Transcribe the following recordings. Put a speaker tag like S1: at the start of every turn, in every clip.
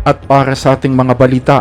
S1: At para sa ating mga balita,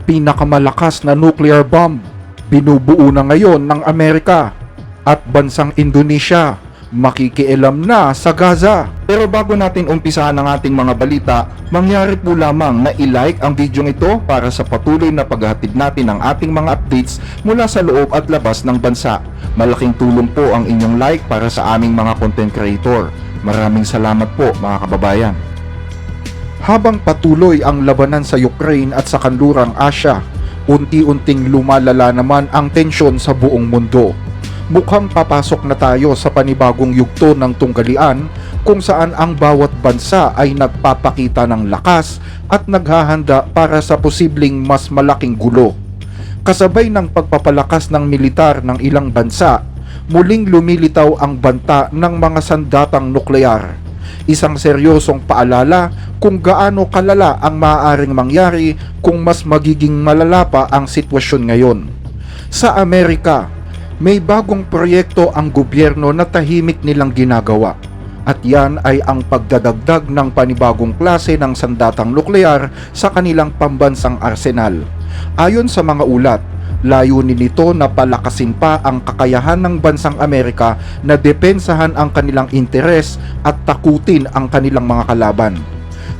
S1: pinakamalakas na nuclear bomb binubuo na ngayon ng Amerika at bansang Indonesia makikialam na sa Gaza. Pero bago natin umpisahan ang ating mga balita, mangyari po lamang na i-like ang video ito para sa patuloy na paghahatid natin ng ating mga updates mula sa loob at labas ng bansa. Malaking tulong po ang inyong like para sa aming mga content creator. Maraming salamat po mga kababayan. Habang patuloy ang labanan sa Ukraine at sa kanlurang Asya, unti-unting lumalala naman ang tensyon sa buong mundo. Mukhang papasok na tayo sa panibagong yugto ng tunggalian kung saan ang bawat bansa ay nagpapakita ng lakas at naghahanda para sa posibleng mas malaking gulo. Kasabay ng pagpapalakas ng militar ng ilang bansa, muling lumilitaw ang banta ng mga sandatang nuklear. Isang seryosong paalala kung gaano kalala ang maaaring mangyari kung mas magiging malala pa ang sitwasyon ngayon. Sa Amerika, may bagong proyekto ang gobyerno na tahimik nilang ginagawa. At yan ay ang pagdadagdag ng panibagong klase ng sandatang nuklear sa kanilang pambansang arsenal. Ayon sa mga ulat, layunin nito na palakasin pa ang kakayahan ng bansang Amerika na depensahan ang kanilang interes at takutin ang kanilang mga kalaban.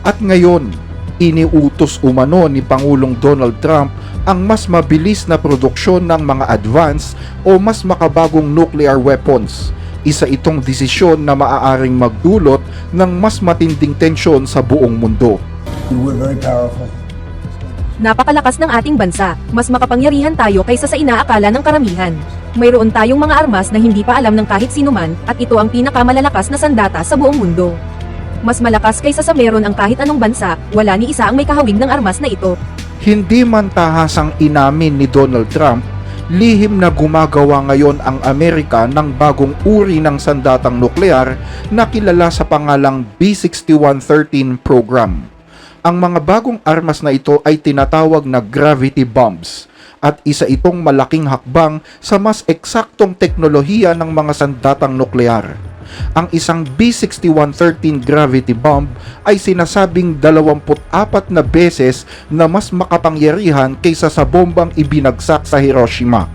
S1: At ngayon, iniutos umano ni Pangulong Donald Trump ang mas mabilis na produksyon ng mga advanced o mas makabagong nuclear weapons. Isa itong desisyon na maaaring magdulot ng mas matinding tensyon sa buong mundo.
S2: We're very powerful.
S3: Napakalakas ng ating bansa, mas makapangyarihan tayo kaysa sa inaakala ng karamihan. Mayroon tayong mga armas na hindi pa alam ng kahit sinuman at ito ang pinakamalalakas na sandata sa buong mundo. Mas malakas kaysa sa meron ang kahit anong bansa, wala ni isa ang may kahawig ng armas na ito.
S1: Hindi man tahasang inamin ni Donald Trump, lihim na gumagawa ngayon ang Amerika ng bagong uri ng sandatang nuklear na kilala sa pangalang B6113 program. Ang mga bagong armas na ito ay tinatawag na gravity bombs at isa itong malaking hakbang sa mas eksaktong teknolohiya ng mga sandatang nuklear. Ang isang B6113 gravity bomb ay sinasabing 24 na beses na mas makapangyarihan kaysa sa bombang ibinagsak sa Hiroshima.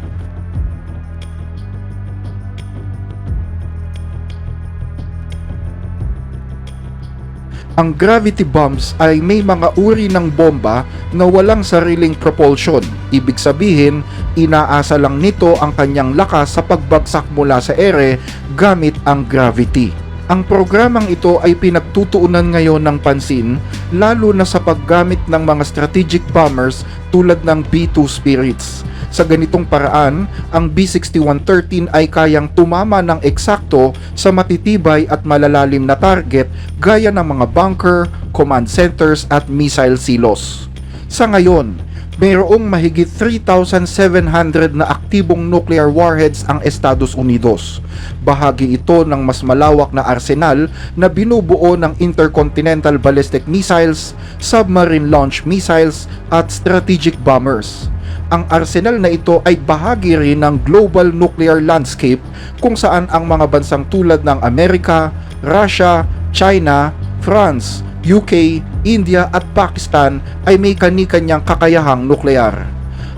S1: Ang gravity bombs ay may mga uri ng bomba na walang sariling propulsion. Ibig sabihin, inaasa lang nito ang kanyang lakas sa pagbagsak mula sa ere gamit ang gravity. Ang programang ito ay pinagtutuunan ngayon ng pansin lalo na sa paggamit ng mga strategic bombers tulad ng B-2 Spirits. Sa ganitong paraan, ang B6113 ay kayang tumama ng eksakto sa matitibay at malalalim na target gaya ng mga bunker, command centers at missile silos. Sa ngayon, mayroong mahigit 3,700 na aktibong nuclear warheads ang Estados Unidos. Bahagi ito ng mas malawak na arsenal na binubuo ng intercontinental ballistic missiles, submarine launch missiles at strategic bombers. Ang arsenal na ito ay bahagi rin ng global nuclear landscape kung saan ang mga bansang tulad ng Amerika, Russia, China, France, UK, India at Pakistan ay may kani-kanyang kakayahang nuklear.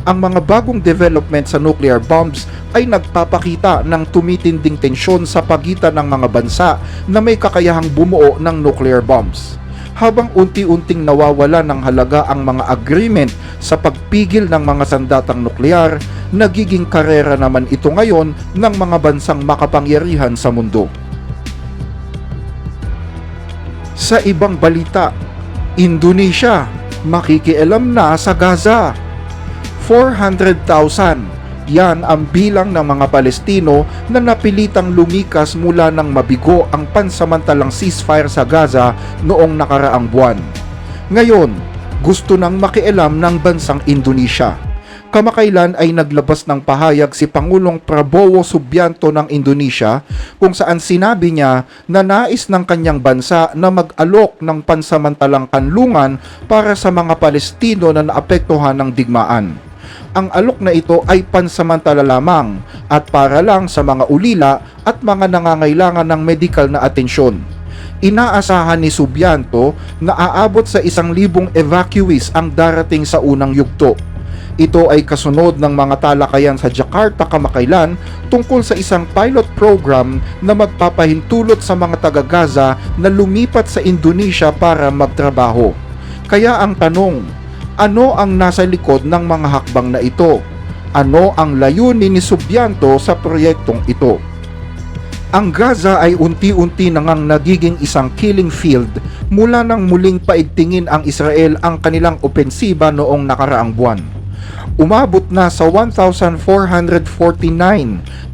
S1: Ang mga bagong development sa nuclear bombs ay nagpapakita ng tumitinding tensyon sa pagitan ng mga bansa na may kakayahang bumuo ng nuclear bombs. Habang unti-unting nawawala ng halaga ang mga agreement sa pagpigil ng mga sandatang nuklear, nagiging karera naman ito ngayon ng mga bansang makapangyarihan sa mundo. Sa ibang balita, Indonesia makikialam na sa Gaza. 400,000. Yan ang bilang ng mga Palestino na napilitang lumikas mula ng mabigo ang pansamantalang ceasefire sa Gaza noong nakaraang buwan. Ngayon, gusto nang makialam ng bansang Indonesia. Kamakailan ay naglabas ng pahayag si Pangulong Prabowo Subianto ng Indonesia kung saan sinabi niya na nais ng kanyang bansa na mag-alok ng pansamantalang kanlungan para sa mga Palestino na naapektuhan ng digmaan. Ang alok na ito ay pansamantala lamang at para lang sa mga ulila at mga nangangailangan ng medikal na atensyon. Inaasahan ni Subianto na aabot sa 1,000 evacuees ang darating sa unang yugto. Ito ay kasunod ng mga talakayan sa Jakarta kamakailan tungkol sa isang pilot program na magpapahintulot sa mga taga-Gaza na lumipat sa Indonesia para magtrabaho. Kaya ang tanong, ano ang nasa likod ng mga hakbang na ito? Ano ang layunin ni Subianto sa proyektong ito? Ang Gaza ay unti-unti nang nagiging isang killing field mula nang muling paigtingin ang Israel ang kanilang opensiba noong nakaraang buwan. Umabot na sa 1,449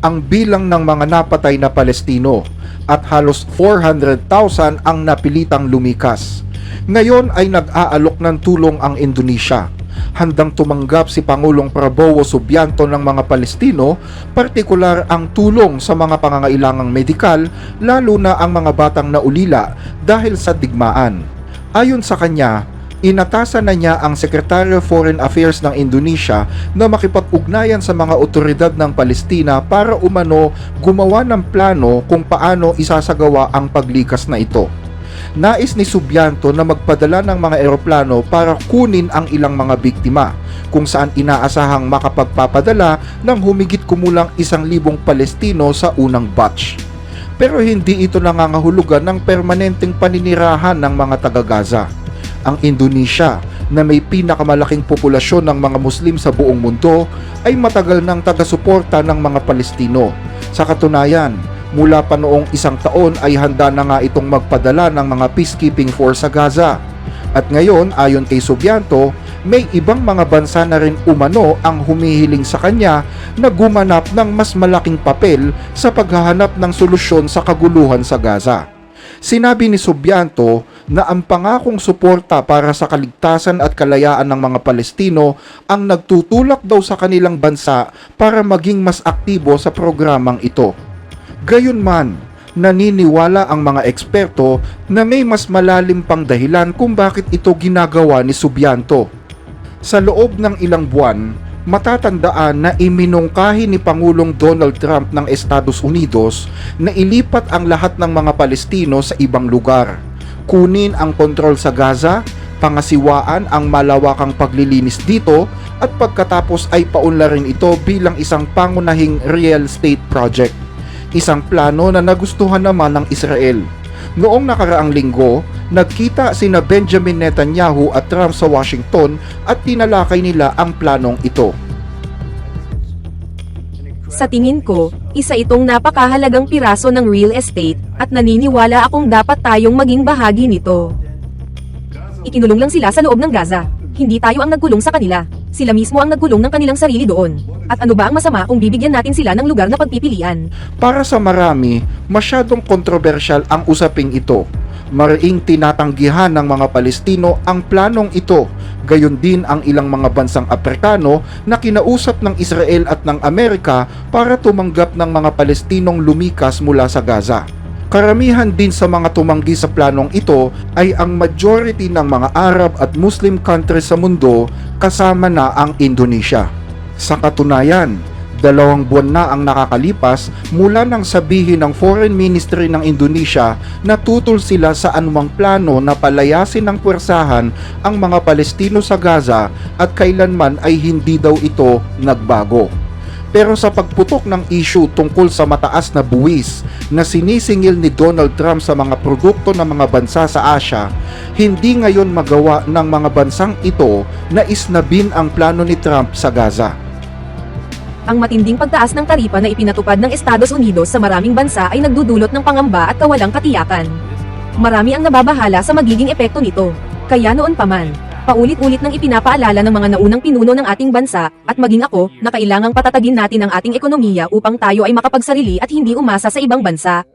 S1: ang bilang ng mga napatay na Palestino at halos 400,000 ang napilitang lumikas. Ngayon ay nag-aalok ng tulong ang Indonesia. Handang tumanggap si Pangulong Prabowo Subianto ng mga Palestino, partikular ang tulong sa mga pangangailangang medikal, lalo na ang mga batang naulila dahil sa digmaan. Ayon sa kanya, inatasan na niya ang Secretary of Foreign Affairs ng Indonesia na makipag-ugnayan sa mga otoridad ng Palestina para umano gumawa ng plano kung paano isasagawa ang paglikas na ito. Nais ni Subianto na magpadala ng mga eroplano para kunin ang ilang mga biktima, kung saan inaasahang makapagpapadala ng humigit kumulang 1,000 Palestino sa unang batch. Pero hindi ito nangangahulugan ng permanenteng paninirahan ng mga taga-Gaza. Ang Indonesia, na may pinakamalaking populasyon ng mga Muslim sa buong mundo, ay matagal ng taga-suporta ng mga Palestino. Sa katunayan, mula pa noong 1 taon ay handa na nga itong magpadala ng mga peacekeeping force sa Gaza. At ngayon, ayon kay Subianto, may ibang mga bansa na rin umano ang humihiling sa kanya na gumanap ng mas malaking papel sa paghahanap ng solusyon sa kaguluhan sa Gaza. Sinabi ni Subianto na ang pangakong suporta para sa kaligtasan at kalayaan ng mga Palestino ang nagtutulak daw sa kanilang bansa para maging mas aktibo sa programang ito. Gayunman, naniniwala ang mga eksperto na may mas malalim pang dahilan kung bakit ito ginagawa ni Subianto. Sa loob ng ilang buwan, matatandaan na iminungkahi ni Pangulong Donald Trump ng Estados Unidos na ilipat ang lahat ng mga Palestino sa ibang lugar. Kunin ang kontrol sa Gaza, pangasiwaan ang malawakang paglilinis dito at pagkatapos ay paunlarin ito bilang isang pangunahing real estate project. Isang plano na nagustuhan naman ng Israel. Noong nakaraang linggo, nagkita sina Benjamin Netanyahu at Trump sa Washington at tinalakay nila ang planong ito.
S3: Sa tingin ko, isa itong napakahalagang piraso ng real estate, at naniniwala akong dapat tayong maging bahagi nito. Ikinulong lang sila sa loob ng Gaza. Hindi tayo ang nagkulong sa kanila. Sila mismo ang nagkulong ng kanilang sarili doon. At ano ba ang masama kung bibigyan natin sila ng lugar na pagpipilian?
S1: Para sa marami, masyadong kontrobersyal ang usaping ito. Mariing tinatanggihan ng mga Palestino ang planong ito, gayon din ang ilang mga bansang Afrikano na kinausap ng Israel at ng Amerika para tumanggap ng mga Palestinong lumikas mula sa Gaza. Karamihan din sa mga tumanggi sa planong ito ay ang majority ng mga Arab at Muslim countries sa mundo, kasama na ang Indonesia. Sa katunayan, 2 buwan na ang nakakalipas mula nang sabihin ng Foreign Ministry ng Indonesia na tutol sila sa anumang plano na palayasin ng puwersahan ang mga Palestino sa Gaza, at kailanman ay hindi daw ito nagbago. Pero sa pagputok ng issue tungkol sa mataas na buwis na sinisingil ni Donald Trump sa mga produkto ng mga bansa sa Asia, hindi ngayon magawa ng mga bansang ito na isnabin ang plano ni Trump sa Gaza.
S3: Ang matinding pagtaas ng taripa na ipinatupad ng Estados Unidos sa maraming bansa ay nagdudulot ng pangamba at kawalang katiyakan. Marami ang nababahala sa magiging epekto nito. Kaya noon pa man, paulit-ulit nang ipinapaalala ng mga naunang pinuno ng ating bansa, at maging ako, na kailangang patatagin natin ang ating ekonomiya upang tayo ay makapagsarili at hindi umasa sa ibang bansa.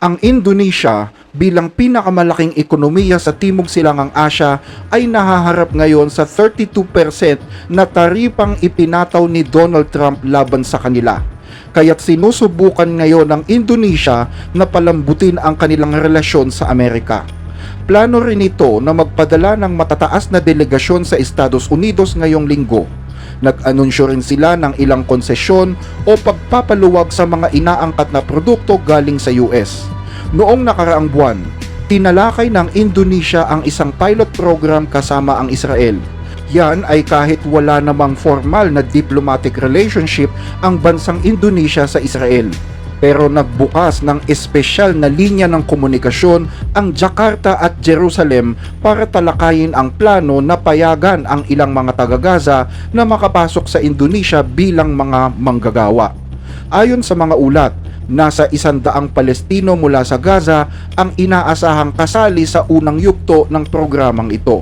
S1: Ang Indonesia bilang pinakamalaking ekonomiya sa Timog Silangang Asya ay nahaharap ngayon sa 32% na taripang ipinataw ni Donald Trump laban sa kanila. Kaya't sinusubukan ngayon ng Indonesia na palambutin ang kanilang relasyon sa Amerika. Plano rin ito na magpadala ng matataas na delegasyon sa Estados Unidos ngayong linggo. Nag-anunsyo rin sila ng ilang konsesyon o pagpapaluwag sa mga inaangkat na produkto galing sa US. Noong nakaraang buwan, tinalakay ng Indonesia ang isang pilot program kasama ang Israel. Yan ay kahit wala namang formal na diplomatic relationship ang bansang Indonesia sa Israel. Pero nagbukas ng espesyal na linya ng komunikasyon ang Jakarta at Jerusalem para talakayin ang plano na payagan ang ilang mga taga-Gaza na makapasok sa Indonesia bilang mga manggagawa. Ayon sa mga ulat, nasa 100 Palestino mula sa Gaza ang inaasahang kasali sa unang yugto ng programang ito.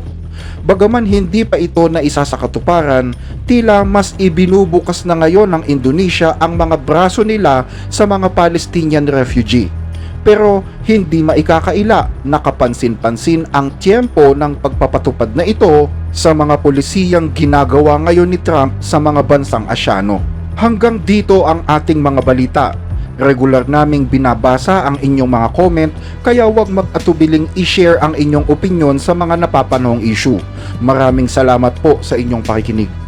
S1: Bagaman hindi pa ito na isa sa katuparan, tila mas ibinubukas na ngayon ng Indonesia ang mga braso nila sa mga Palestinian refugee. Pero hindi maikakaila na kapansin-pansin ang tiyempo ng pagpapatupad na ito sa mga polisiyang ginagawa ngayon ni Trump sa mga bansang Asyano. Hanggang dito ang ating mga balita. Regular naming binabasa ang inyong mga comment, kaya huwag mag-atubiling i-share ang inyong opinyon sa mga napapanahong issue. Maraming salamat po sa inyong pakikinig.